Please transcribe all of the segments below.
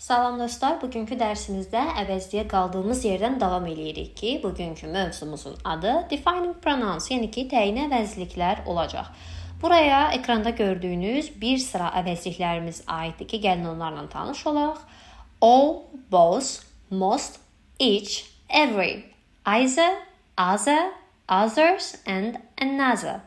Salam dostlar, bugünkü dərsimizdə əvəzliyə qaldığımız yerdən davam edirik ki, bugünkü mövzumuzun adı Defining Pronouns, yəni ki, təyin əvəzliklər olacaq. Buraya ekranda gördüyünüz bir sıra əvəzliklərimiz aiddir ki, gəlin onlarla tanış olaq. All, both, most, each, every, either, other, others and another.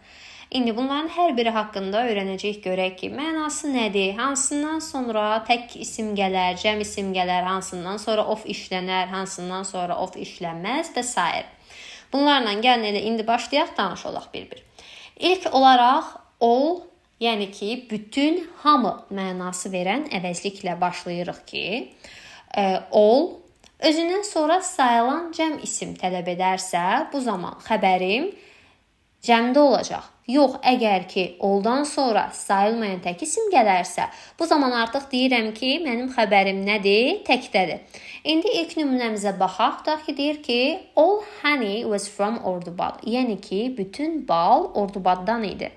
İndi bunların hər biri haqqında öyrənəcəyik, görək ki, mənası nədir, hansından sonra tək isim gələr, cəm isim gələr, hansından sonra of işlənər, hansından sonra of işlənməz və s. Bunlarla gəlin elə indi başlayaq, tanış olaq bir-bir. İlk olaraq all, yəni ki, bütün, hamı mənası verən əvəzliklə başlayırıq ki, all özündən sonra sayılan cəm isim tələb edərsə, bu zaman xəbərim cəmdə olacaq. Yox, əgər ki, oldan sonra sayılmayan tək isim gələrsə, bu zaman artıq deyirəm ki, mənim xəbərim nədir? Təkdədir. İndi ilk nümunəmizə baxaq. Da ki, deyir ki, all honey was from Ordubad. Yəni ki, bütün bal Ordubaddan idi.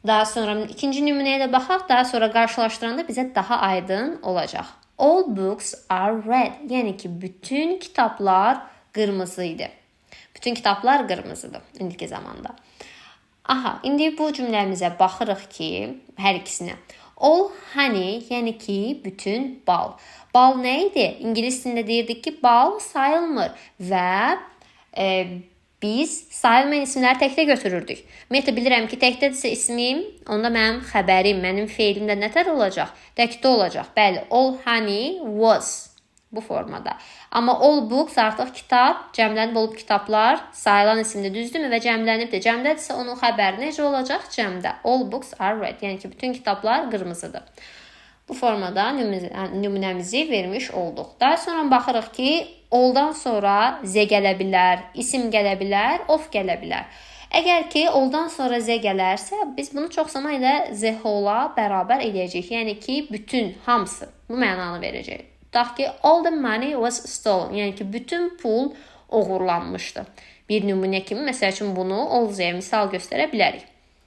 Daha sonra ikinci nümunəyə də baxaq. Daha sonra qarşılaşdıranda bizə daha aydın olacaq. All books are red. Yəni ki, bütün kitablar qırmızı idi. Bütün kitablar qırmızıdır indiki zamanda. Aha, indi bu cümləmizə baxırıq ki, hər ikisinə. All honey, yəni ki, bütün bal. Bal nə idi? İngilis dilində deyirdik ki, bal sayılmır və biz sayılmayan isimləri təkdə götürürdük. Ümumiyyətlə bilirəm ki, təkdədirsə ismim, onda mənim xəbərim, mənim feilim də nətər olacaq? Təkdə olacaq. Bəli, all honey was. Bu formada. Amma all books artıq kitab, cəmlənib olub kitablar sayılan isimdə, düzdürmü? Və cəmlənib də. Cəmdədirsə onun xəbəri necə olacaq? Cəmdə. All books are red. Yəni ki, bütün kitablar qırmızıdır. Bu formada nümunəmizi vermiş olduq. Daha sonra baxırıq ki, alldan sonra z gələ bilər, isim gələ bilər, of gələ bilər. Əgər ki, alldan sonra z gələrsə, biz bunu çox zaman ilə z-la bərabər edəcəyik. Yəni ki, bütün, hamısı bu mənanı verəcək. Tutaq ki, all the money was stolen. Yəni ki, bütün pul oğurlanmışdı. Bir nümunə kimi, məsəl üçün bunu all z-yə misal göstərə bilərik.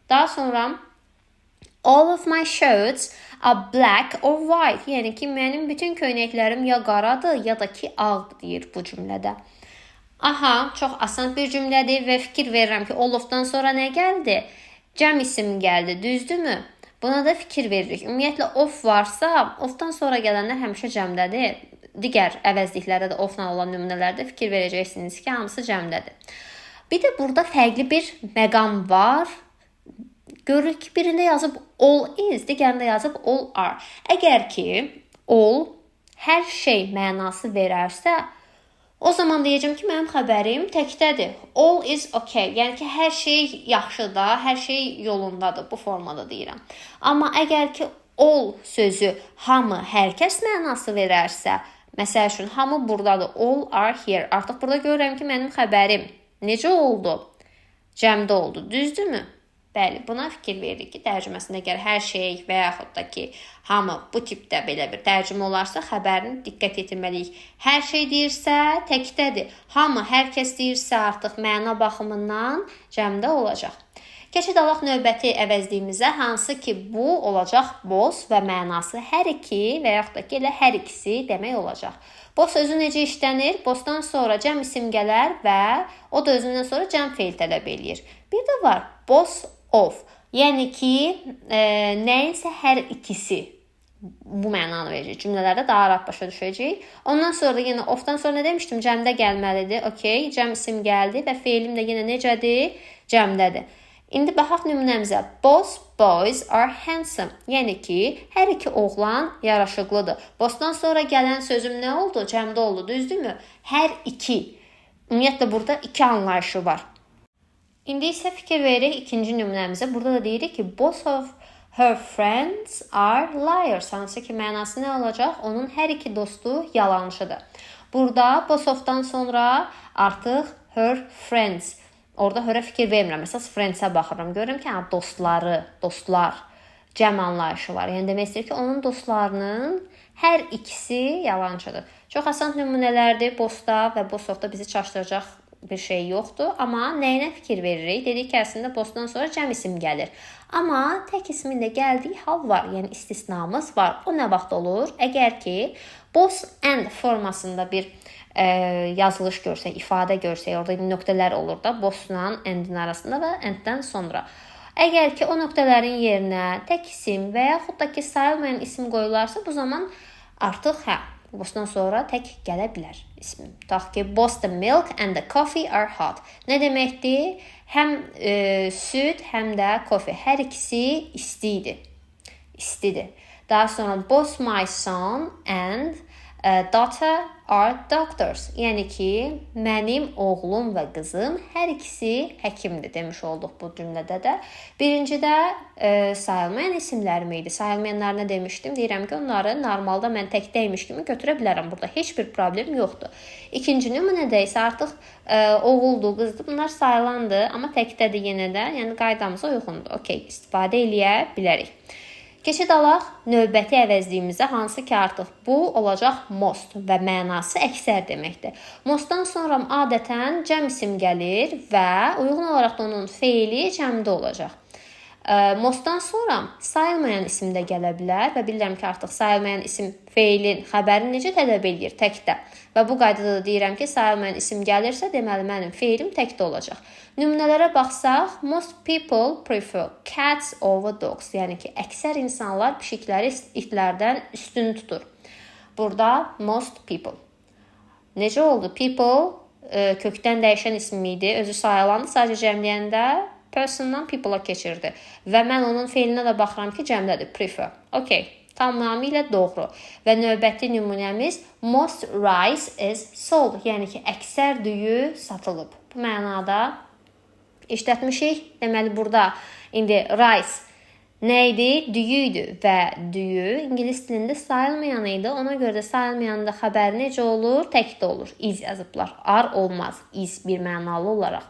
Daha sonra all of my shirts are black or white. Yəni ki, mənim bütün köynəklərim ya qaradır, ya da ki, ağdır deyir bu cümlədə. Aha, çox asan bir cümlədir və fikir verirəm ki, all of-dan sonra nə gəldi? Cəm isim gəldi, düzdürmü? Buna da fikir veririk. Ümumiyyətlə, of varsa, ofdan sonra gələnlər həmişə cəmdədir. Digər əvəzliklərdə də ofla olan nümunələrdə fikir verəcəksiniz ki, hamısı cəmdədir. Bir də burada fərqli bir məqam var. Görürük ki, birində yazıb all is, digərində yazıb all are. Əgər ki, all hər şey mənası verərsə, o zaman deyəcəm ki, mənim xəbərim təkdədir. All is okay. Yəni ki, hər şey yaxşıdır, hər şey yolundadır. Bu formada deyirəm. Amma əgər ki, all sözü hamı, hər kəs mənası verərsə, məsəl üçün, hamı buradadır. All are here. Artıq burada görürəm ki, mənim xəbərim necə oldu? Cəmdə oldu. Düzdürmü? Bəli, buna fikir veririk ki, tərcüməsində əgər hər şey və yaxud da ki, hamı bu tipdə belə bir tərcümə olarsa, xəbərini diqqət yetirməliyik. Hər şey deyirsə, təkdədir. Hamı, hər kəs deyirsə, artıq məna baxımından cəmdə olacaq. Keçid alaq növbəti əvəzliyimizə, hansı ki, bu olacaq both və mənası hər iki və yaxud da ki, elə hər ikisi demək olacaq. Both sözü necə işlənir? Bothdan sonra cəm isim gələr və o da özündən sonra cəm feil tələb eləyir. Bir də var, both of. Yəni ki, nəyinsə hər ikisi bu mənanı verəcək. Cümlələrdə daha rahat başa düşəcək. Ondan sonra da yenə ofdan sonra nə demişdim? Cəmdə gəlməlidir. Okay, cəm isim gəldi və feilim də yenə necədir? Cəmdədir. İndi baxaq nümunəmizə. Both boys are handsome. Yəni ki, hər iki oğlan yaraşıqlıdır. Bothdan sonra gələn sözüm nə oldu? Cəmdə oldu, düzdürmü? Hər iki. Ümumiyyətlə, burada iki anlayışı var. İndi isə fikir veririk ikinci nümunəmizə. Burada da deyirik ki, both of her friends are liars. Hansı ki, mənası nə olacaq? Onun hər iki dostu yalancıdır. Burada both of-dan sonra artıq her friends. Orada hörə fikir vermirəm. Əsas friends-ə baxıram. Görürəm ki, dostları, dostlar, cəm anlayışı var. Yəni demək istəyir ki, onun dostlarının hər ikisi yalancıdır. Çox asan nümunələrdir. Bothda və both of-da bizi çaşdıracaq bir şey yoxdur. Amma nəyinə fikir veririk? Dedik ki, əslində bossdan sonra cəm isim gəlir. Amma tək ismin də gəldiyi hal var. Yəni istisnamız var. O nə vaxt olur? Əgər ki, boss and formasında bir yazılış görsək, ifadə görsək, orada nöqtələr olur da, bossla and-in arasında və and-dən sonra. Əgər ki, o nöqtələrin yerinə tək isim və yaxud da ki, sayılmayan isim qoyularsa, bu zaman artıq bossdan sonra tək gələ bilər ismi. Tutaq ki, both the milk and the coffee are hot. Nə deməkdir? Həm süd, həm də kofe. Hər ikisi istidir. Daha sonra both my son and daughter are doctors. Yəni ki, mənim oğlum və qızım hər ikisi həkimdir demiş olduq bu cümlədə də. Birincidə sayılmayan isimlər mi idi? Sayılmayanlar nə demişdim? Deyirəm ki, onları normalda mən təkdəymiş kimi götürə bilərəm. Burada heç bir problem yoxdur. İkinci nümunədə isə artıq oğuldur, qızdır. Bunlar sayılandır, amma təkdədir yenə də. Yəni qaydamıza uyğundur. Okay, istifadə eləyə bilərik. Keçid alaq növbəti əvəzliyimizə, hansı ki artıq bu olacaq most və mənası əksər deməkdir. Mostdan sonra adətən cəm isim gəlir və uyğun olaraq da onun feili cəmdə olacaq. Mostdan sonra sayılmayan isim də gələ bilər və bilirəm ki, artıq sayılmayan isim feilin xəbərini necə tələb edir? Təkdə. Və bu qaydada da deyirəm ki, sayılmayan isim gəlirsə, deməli mənim feilim təkdə olacaq. Nümunələrə baxsaq, most people prefer cats over dogs. Yəni ki, əksər insanlar pişikləri itlərdən üstün tutur. Burada most people. Necə oldu? People kökdən dəyişən ism idi. Özü sayılandı, sadəcə cəmləyəndə persondan people'a keçirdi. Və mən onun feilinə də baxıram ki, cəmdədir. Prefer. Okay. Tamamilə doğru. Və növbəti nümunəmiz most rice is sold. Yəni ki, əksər düyü satılıb. Bu mənada işlətmişik. Deməli, burada indi rice nə idi? Düyü idi və düyü ingilis dilində sayılmayan idi. Ona görə də sayılmayanda xəbər necə olur? Təkdə olur. Is yazıblar. Ar olmaz. Is bir mənalı olaraq.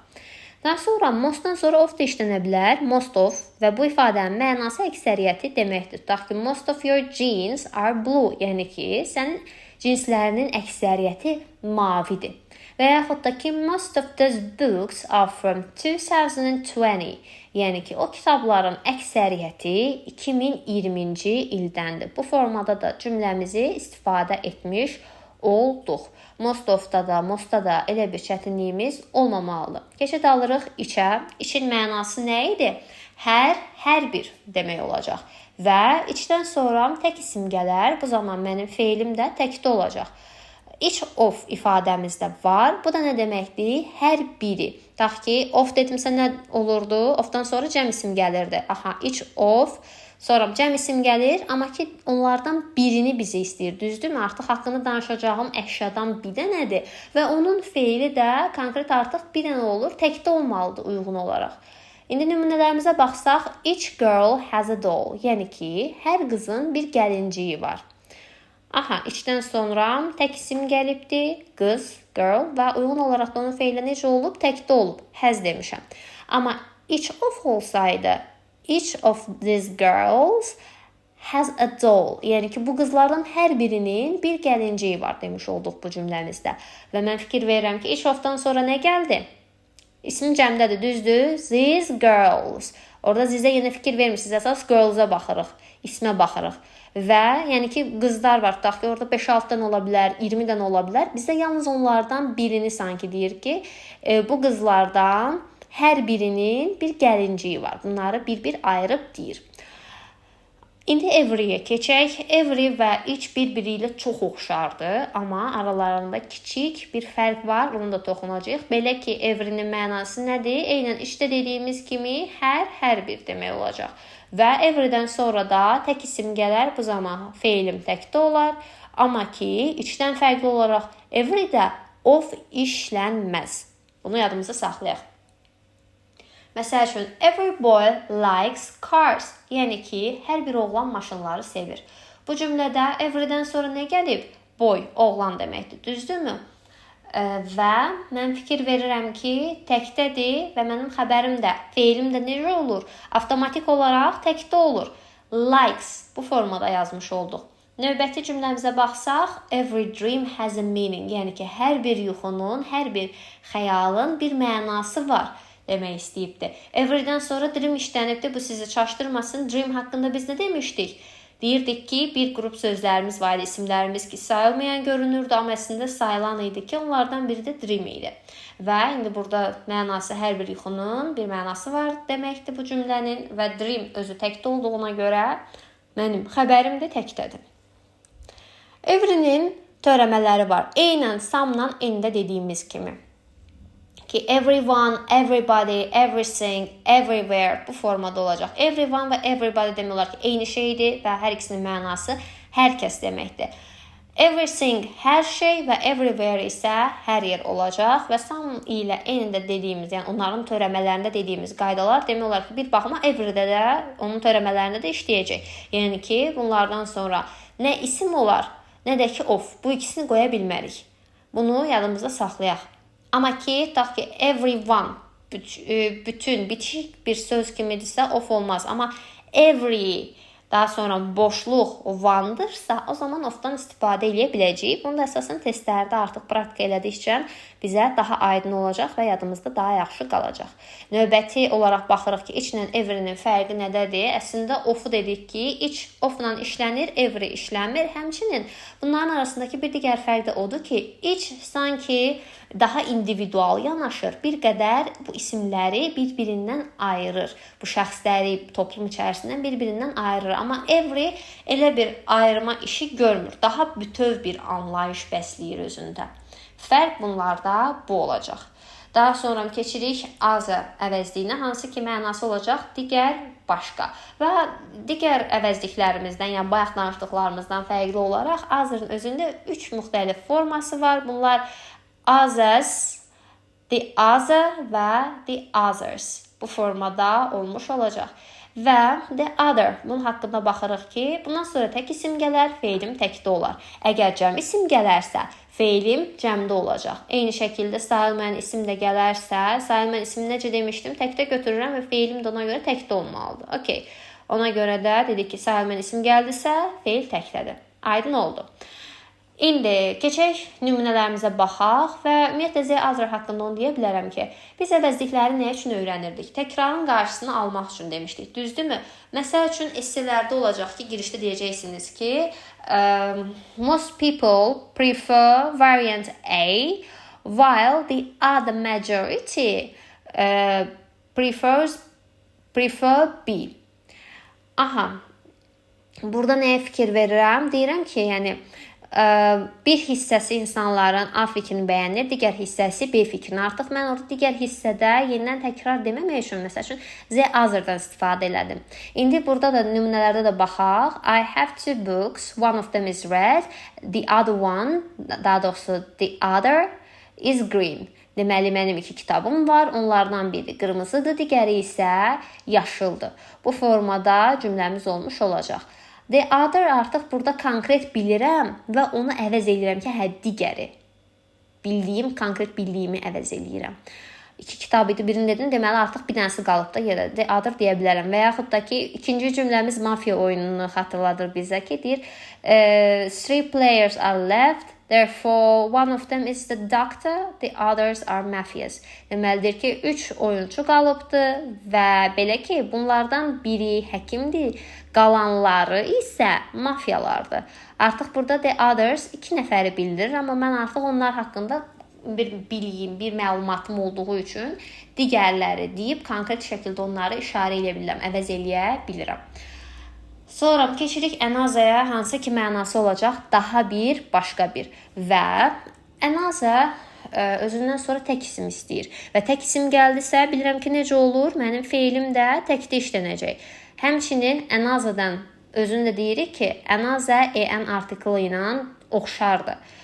Daha sonra mostdan sonra of da işlənə bilər. Most of və bu ifadənin mənası əksəriyyəti deməkdir. Tutaq ki, most of your jeans are blue. Yəni ki, sənin cinslərinin əksəriyyəti mavidir. Və yaxud da ki, most of those books are from 2020. Yəni ki, o kitabların əksəriyyəti 2020-ci ildəndir. Bu formada da cümləmizi istifadə etmiş olduq. Most of-da da, most-da da elə bir çətinliyimiz olmamalıdır. Keçid alırıq içə. İçin mənası nə idi? Hər bir demək olacaq. Və içdən sonra tək isim gələr. Bu zaman mənim feilim də təkdə olacaq. Each of ifadəmizdə var. Bu da nə deməkdir? Hər biri. Tutaq ki, of dedimsə nə olurdu? Ofdan sonra cəm isim gəlirdi. Each of. Sonra cəm isim gəlir, amma ki onlardan birini bizi istəyir. Düzdürmü? Artıq haqqında danışacağım əşyadan bir dənədir və onun feili də konkret artıq bir dənə olur, təkdə olmalıdır uyğun olaraq. İndi nümunələrimizə baxsaq, each girl has a doll. Yəni ki, hər qızın bir gəlinciyi var. İçdən sonra tək isim gəlibdi, qız, girl və uyğun olaraq da onun feili necə olub? Təkdə olub, has demişəm. Amma each of olsaydı, each of these girls has a doll. Yəni ki, bu qızlardan hər birinin bir gəlinciyi var demiş olduq bu cümləmizdə. Və mən fikir verirəm ki, each of-dan sonra nə gəldi? İsm cəmdədir, düzdür? These girls. Orada sizə yenə fikir vermişsiniz. Əsas girls-a baxırıq, ismə baxırıq. Və yəni ki, qızlar var. Tutaq ki, orada 5-6-dan ola bilər, 20-dən ola bilər. Bizdə yalnız onlardan birini sanki deyir ki, bu qızlardan hər birinin bir gəlinciyi var. Bunları bir-bir ayırıb deyir. İndi every-yə keçək. Every və each bir-biri ilə çox oxşardı, amma aralarında kiçik bir fərq var. Onu da toxunacağıq. Belə ki, every-nin mənası nədir? Eynən işdə dediyimiz kimi hər bir demək olacaq. Və every-dən sonra da tək isim gələr. Bu zaman feilim təkdə olar. Amma ki, içdən fərqli olaraq every-də of işlənməz. Bunu yadımızda saxlayaq. Məsəl üçün, every boy likes cars. Yəni ki, hər bir oğlan maşınları sevir. Bu cümlədə everydən sonra nə gəlib? Boy, oğlan deməkdir. Düzdürmü? Və mən fikir verirəm ki, təkdədir və mənim xəbərim də, feilim də necə olur? Avtomatik olaraq təkdə olur. Likes, bu formada yazmış olduq. Növbəti cümləmizə baxsaq, every dream has a meaning. Yəni ki, hər bir yuxunun, hər bir xəyalın bir mənası var demək istəyibdi. Everydən sonra dream işlənibdi. Bu sizi çaşdırmasın. Dream haqqında biz nə demişdik? Deyirdik ki, bir qrup sözlərimiz var idi, isimlərimiz ki, sayılmayan görünürdü, amma əslində sayılan idi ki, onlardan biri də dream idi. Və indi burada mənası hər bir yuxunun bir mənası var deməkdir bu cümlənin və dream özü təkdə olduğuna görə mənim xəbərim də təkdədir. Every'nin törəmələri var. Eynən samla endə dediyimiz kimi. Ki everyone, everybody, everything, everywhere bu formada olacaq. Everyone və everybody demək olar ki, eyni şeydir və hər ikisinin mənası hər kəs deməkdir. Everything hər şey və everywhere isə hər yer olacaq və some ilə enində dediyimiz, yəni onların törəmələrində dediyimiz qaydalar demək olar ki, bir baxıma everydə də onun törəmələrində də işləyəcək. Yəni ki, bunlardan sonra nə isim olar, nə də ki of. Bu ikisini qoya bilmərik. Bunu yadımızda saxlayaq. Amma ki, tutaq ki, everyone, bütün, bitişik bir söz kimidirsə of olmaz. Amma every, daha sonra boşluq one'dırsa, o zaman of'dan istifadə edə biləcəyik. Bunu da əsasən testlərdə artıq praktika elədikcə bizə daha aydın olacaq və yadımızda daha yaxşı qalacaq. Növbəti olaraq baxırıq ki, içlə every'nin fərqi nədədir? Əslində of'u dedik ki, iç of'la işlənir, every işlənmir. Həmçinin bunların arasındakı bir digər fərq də odur ki, iç sanki daha individual yanaşır. Bir qədər bu isimləri bir-birindən ayırır. Bu şəxsləri toplum içərisindən bir-birindən ayırır. Amma every elə bir ayırma işi görmür. Daha bütöv bir anlayış bəsləyir özündə. Fərq bunlarda bu olacaq. Daha sonra keçirik other əvəzliyinə, hansı ki mənası olacaq digər, başqa. Və digər əvəzliklərimizdən, yəni bayaq danışdıqlarımızdan fərqli olaraq other'ın özündə 3 müxtəlif forması var. Bunlar others, the other və the others. Bu formada olmuş olacaq. Və the other, bunun haqqında baxırıq ki, bundan sonra tək isim gələr, feilim təkdə olar. Əgər cəm isim gələrsə, feilim cəmdə olacaq. Eyni şəkildə sayılmayan isim də gələrsə, sayılmayan isim necə demişdim, təkdə götürürəm və feilim də ona görə təkdə olmalıdır. Okay. Ona görə də dedik ki, sayılmayan isim gəldisə, feil təkdədir. Aydın oldu. İndi keçək nümunələrimizə baxaq və ümumiyyətlə Z other haqqında onu deyə bilərəm ki, biz əvəzlikləri nə üçün öyrənirdik? Təkrarın qarşısını almaq üçün demişdik, düzdürmü? Məsəl üçün esselərdə olacaq ki, girişdə deyəcəksiniz ki, most people prefer variant A, while the other majority prefer B. Aha, burada nəyə fikir verirəm? Deyirəm ki, yəni bir hissəsi insanların A fikrini bəyənir, digər hissəsi B fikrini. Artıq mən orada digər hissədə yenidən təkrar deməmək üçün, məsəl üçün, Z other'dan istifadə elədim. İndi burada da nümunələrdə də baxaq. I have two books, one of them is red, the other one, daha doğrusu the other is green. Deməli, mənim 2 kitabım var, onlardan biri qırmızıdır, digəri isə yaşıldır. Bu formada cümləmiz olmuş olacaq. The other artıq burada konkret bilirəm və onu əvəz edirəm ki, hə, digəri. Bildiyim, konkret bildiyimi əvəz edirəm. 2 kitab idi, birini dedim, deməli artıq bir dənəsi qalıb da yerə. The other deyə bilərəm. Və yaxud da ki, ikinci cümləmiz mafiya oyununu xatırladır bizə ki, deyir, 3 players are left, therefore one of them is the doctor, the others are mafias. Deməlidir ki, 3 oyuncu qalıbdır və belə ki, bunlardan biri həkimdir, qalanları isə mafiyalardır. Artıq burada the others 2 nəfəri bildirir, amma mən artıq onlar haqqında bir bilgim, bir məlumatım olduğu üçün digərləri deyib konkret şəkildə onları işarə edə bilirəm, əvəz eləyə bilirəm. Sonra keçirik another-ya, hansı ki mənası olacaq daha bir, başqa bir. Və another özündən sonra tək isim istəyir. Və tək isim gəldisə, bilirəm ki, necə olur? Mənim feilim də təkdə işlənəcək. Həmçinin another-dan özünü də deyirik ki, another en artiklı ilə oxşardır.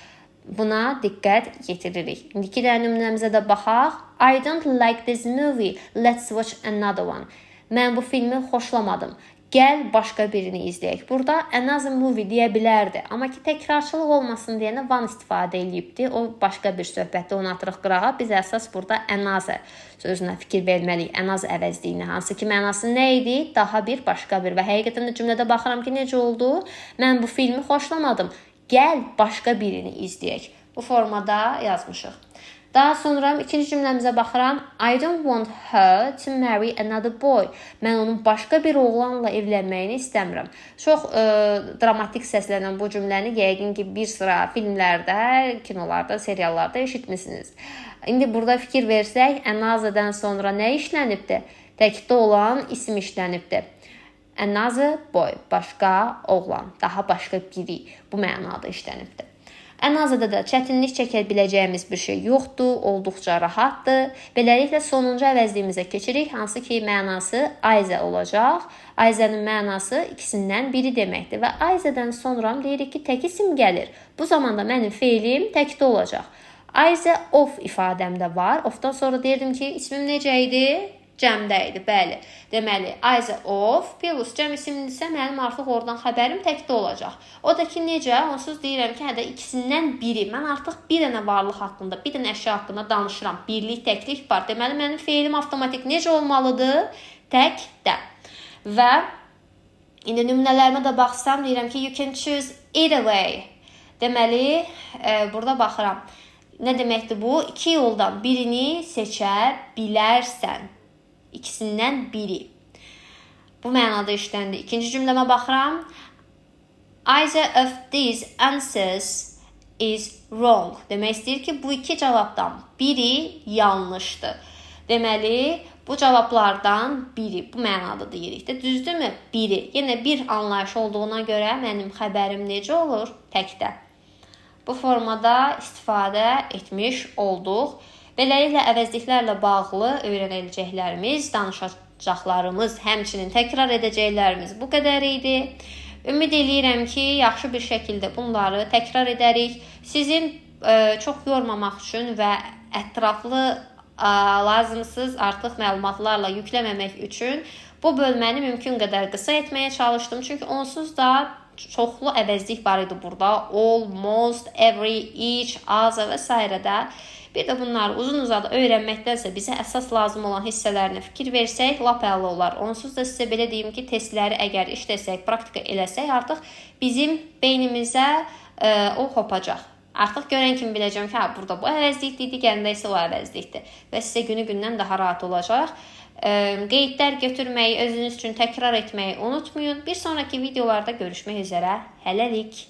Buna diqqət yetiririk. İndiki də nümunəmizə də baxaq. I don't like this movie. Let's watch another one. Mən bu filmi xoşlamadım. Gəl başqa birini izləyək. Burada another movie deyə bilərdi. Amma ki, təkrarçılıq olmasın deyənə one istifadə edibdi. O başqa bir söhbətdə onu atırıq qırağa. Biz əsas burada another sözünə fikir verməliyik. Another əvəzliyinə. Hansı ki, mənası nə idi? Daha bir, başqa bir. Və həqiqətən də cümlədə baxıram ki, necə oldu? Mən bu filmi xoşlamadım. Gəl başqa birini izləyək. Bu formada yazmışıq. Daha sonra ikinci cümləmizə baxıram. I don't want her to marry another boy. Mən onun başqa bir oğlanla evlənməyini istəmirəm. Çox dramatik səslənən bu cümləni yəqin ki, bir sıra filmlərdə, kinolarda, seriallarda eşitmisiniz. İndi burada fikir versək, another'dan sonra nə işlənibdir? Təkdə olan isim işlənibdir. Another boy, başqa oğlan, daha başqa biri bu mənada işlənibdir. Another'da da çətinlik çəkə biləcəyimiz bir şey yoxdur, olduqca rahatdır. Beləliklə sonuncu əvəzliyimizə keçirik, hansı ki mənası either olacaq. Either'ın mənası ikisindən biri deməkdir və either'dən sonra deyirik ki, tək isim gəlir. Bu zamanda mənim feilim təkdə olacaq. Either of ifadəm də var. Ofdan sonra deyirdim ki, ismim necə idi? Cəmdə idi, bəli. Deməli, either of plus cəm isimlidirsə, mənim artıq oradan xəbərim təkdə olacaq. O da ki, necə? Onsuz deyirəm ki, hədə ikisindən biri. Mən artıq bir dənə varlıq haqqında, bir dənə əşya haqqında danışıram. Birlik, təklik var. Deməli, mənim feilim avtomatik necə olmalıdır? Təkdə. Və indi nümunələrimə də baxsam, deyirəm ki, you can choose either way. Deməli, burada baxıram. Nə deməkdir bu? İki yoldan birini seçə bilərsən. İkisindən biri. Bu mənada işləndi. İkinci cümləmə baxıram. Either of these answers is wrong. Demək istəyir ki, bu iki cavabdan biri yanlışdır. Deməli, bu cavablardan biri bu mənada deyirik də. Düzdürmü? Biri. Yenə bir anlayış olduğuna görə mənim xəbərim necə olur? Təkdə. Bu formada istifadə etmiş olduq. Beləliklə, əvəzliklərlə bağlı öyrənəcəklərimiz, danışacaqlarımız, həmçinin təkrar edəcəklərimiz bu qədər idi. Ümid eləyirəm ki, yaxşı bir şəkildə bunları təkrar edərik. Sizin çox yormamaq üçün və ətraflı lazımsız artıq məlumatlarla yükləməmək üçün bu bölməni mümkün qədər qısa etməyə çalışdım. Çünki onsuz da çoxlu əvəzlik var idi burada. All, most, every, each, other və s. də. Bir də bunları uzun-uzadı öyrənməkdənsə bizə əsas lazım olan hissələrinə fikir versək, lap əla olar. Onsuz da sizə belə deyim ki, testləri əgər işləsək, praktika eləsək, artıq bizim beynimizə o hopacaq. Artıq görən kimi biləcəm ki, burada bu əvəzlikdir, digərində isə o əvəzlikdir. Və sizə günü-gündən daha rahat olacaq. Qeydlər götürməyi, özünüz üçün təkrar etməyi unutmayın. Bir sonraki videolarda görüşmək üzərə. Hələlik.